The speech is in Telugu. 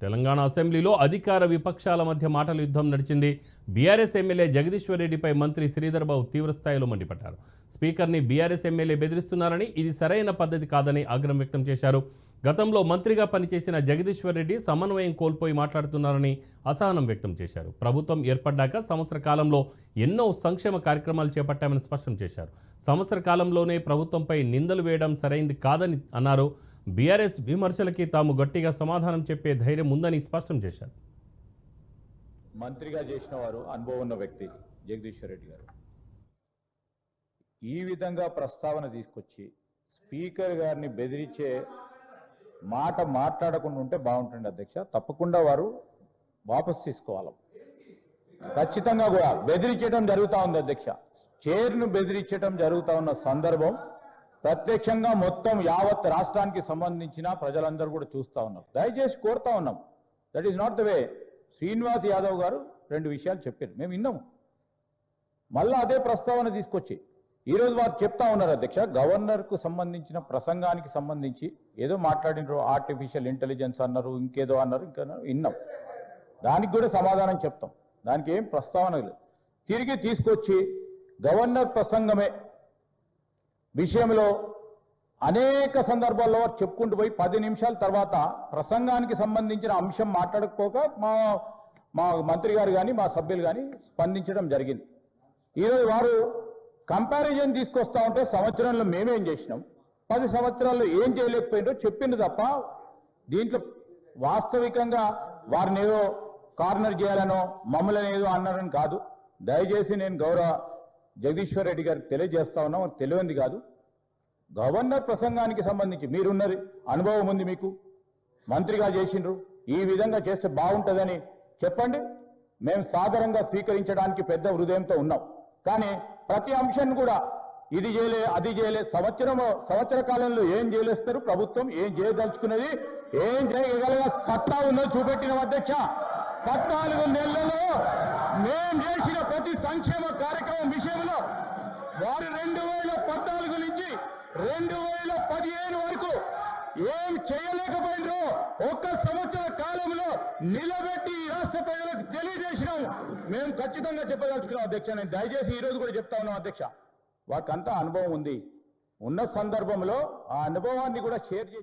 తెలంగాణ అసెంబ్లీలో అధికార విపక్షాల మధ్య మాటల యుద్ధం నడిచింది. బీఆర్ఎస్ ఎమ్మెల్యే జగదీశ్వర్ రెడ్డిపై మంత్రి శ్రీధర్బాబు తీవ్రస్థాయిలో మండిపడ్డారు. స్పీకర్ని బీఆర్ఎస్ ఎమ్మెల్యే బెదిరిస్తున్నారని, ఇది సరైన పద్ధతి కాదని ఆగ్రహం వ్యక్తం చేశారు. గతంలో మంత్రిగా పనిచేసిన జగదీశ్వర్ రెడ్డి సమన్వయం కోల్పోయి మాట్లాడుతున్నారని అసహనం వ్యక్తం చేశారు. ప్రభుత్వం ఏర్పడ్డాక సంవత్సర కాలంలో ఎన్నో సంక్షేమ కార్యక్రమాలు చేపట్టామని స్పష్టం చేశారు. సంవత్సర కాలంలోనే ప్రభుత్వంపై నిందలు వేయడం సరైంది కాదని అన్నారు. బీఆర్ఎస్ విమర్శలకి తాము గట్టిగా సమాధానం చెప్పే ధైర్యం ఉందని స్పష్టం చేశారు. మంత్రిగా చేసిన వారు అనుభవం ఉన్న వ్యక్తి జగదీశ్వర్ రెడ్డి గారు ఈ విధంగా ప్రస్తావన తీసుకొచ్చి స్పీకర్ గారిని బెదిరించే మాట మాట్లాడకుండా ఉంటే బాగుంటుంది అధ్యక్ష. తప్పకుండా వారు వాపసు తీసుకోవాలి. ఖచ్చితంగా కూడా బెదిరించడం జరుగుతూ ఉంది అధ్యక్ష. చైర్ను బెదిరించడం జరుగుతూ ఉన్న సందర్భం ప్రత్యక్షంగా మొత్తం యావత్ రాష్ట్రానికి సంబంధించిన ప్రజలందరూ కూడా చూస్తూ ఉన్నారు. దయచేసి కోరుతా ఉన్నాం. That is not the way. Srinivas Yadav గారు 2 విషయాలు చెప్పారు, మేము విన్నాము. మళ్ళా అదే ప్రస్తావన తీసుకొచ్చి ఈరోజు వారు చెప్తా ఉన్నారు అధ్యక్ష. గవర్నర్కు సంబంధించిన ప్రసంగానికి సంబంధించి ఏదో మాట్లాడినారు, ఆర్టిఫిషియల్ ఇంటెలిజెన్స్ అన్నారు, ఇంకేదో అన్నారు, ఇంకా విన్నాం. దానికి కూడా సమాధానం చెప్తాం. దానికి ఏం ప్రస్తావన లేదు. తిరిగి తీసుకొచ్చి గవర్నర్ ప్రసంగమే విషయంలో అనేక సందర్భాల్లో చెప్పుకుంటూ పోయి 10 నిమిషాల తర్వాత ప్రసంగానికి సంబంధించిన అంశం మాట్లాడకపోక మా మంత్రి గారు కానీ మా సభ్యులు కానీ స్పందించడం జరిగింది. ఈరోజు వారు కంపారిజన్ తీసుకొస్తా ఉంటే సంవత్సరంలో మేమేం చేసినాం, 10 సంవత్సరాల్లో ఏం చేయలేకపోయినారో చెప్పింది తప్ప దీంట్లో వాస్తవికంగా వారిని ఏదో కార్నర్ చేయాలనో మమ్మల్ని ఏదో అన్నారని కాదు. దయచేసి నేను గౌరవ జగదీశ్వర్ రెడ్డి గారికి తెలియజేస్తా ఉన్నాం, తెలియంది కాదు. గవర్నర్ ప్రసంగానికి సంబంధించి మీరున్నది అనుభవం ఉంది, మీకు మంత్రిగా చేసిండ్రు, ఈ విధంగా చేస్తే బాగుంటుందని చెప్పండి. మేము సాధారణంగా స్వీకరించడానికి పెద్ద హృదయంతో ఉన్నాం. కానీ ప్రతి అంశాన్ని కూడా ఇది చేయలే, అది చేయలే, సంవత్సర కాలంలో ఏం చేయలేస్తారు, ప్రభుత్వం ఏం చేయదలుచుకున్నది, ఏం చేయగల సత్తా ఉందో చూపెట్టిన అధ్యక్ష. 14 నెలలలో మేం చేసిన ప్రతి సంక్షేమ కార్యక్రమం విషయంలో వారు 2014 నుంచి 2015 వరకు ఏం చేయలేకపోయినో 1 సంవత్సర కాలంలో నిలబెట్టి రాష్ట్ర ప్రజలకు తెలియజేసినాం. మేము ఖచ్చితంగా చెప్పదలుచుకున్నాం అధ్యక్ష. నేను దయచేసి ఈ రోజు కూడా చెప్తా ఉన్నాం అధ్యక్ష. వారికంతా అనుభవం ఉంది. ఉన్న సందర్భంలో ఆ అనుభవాన్ని కూడా షేర్ చేసి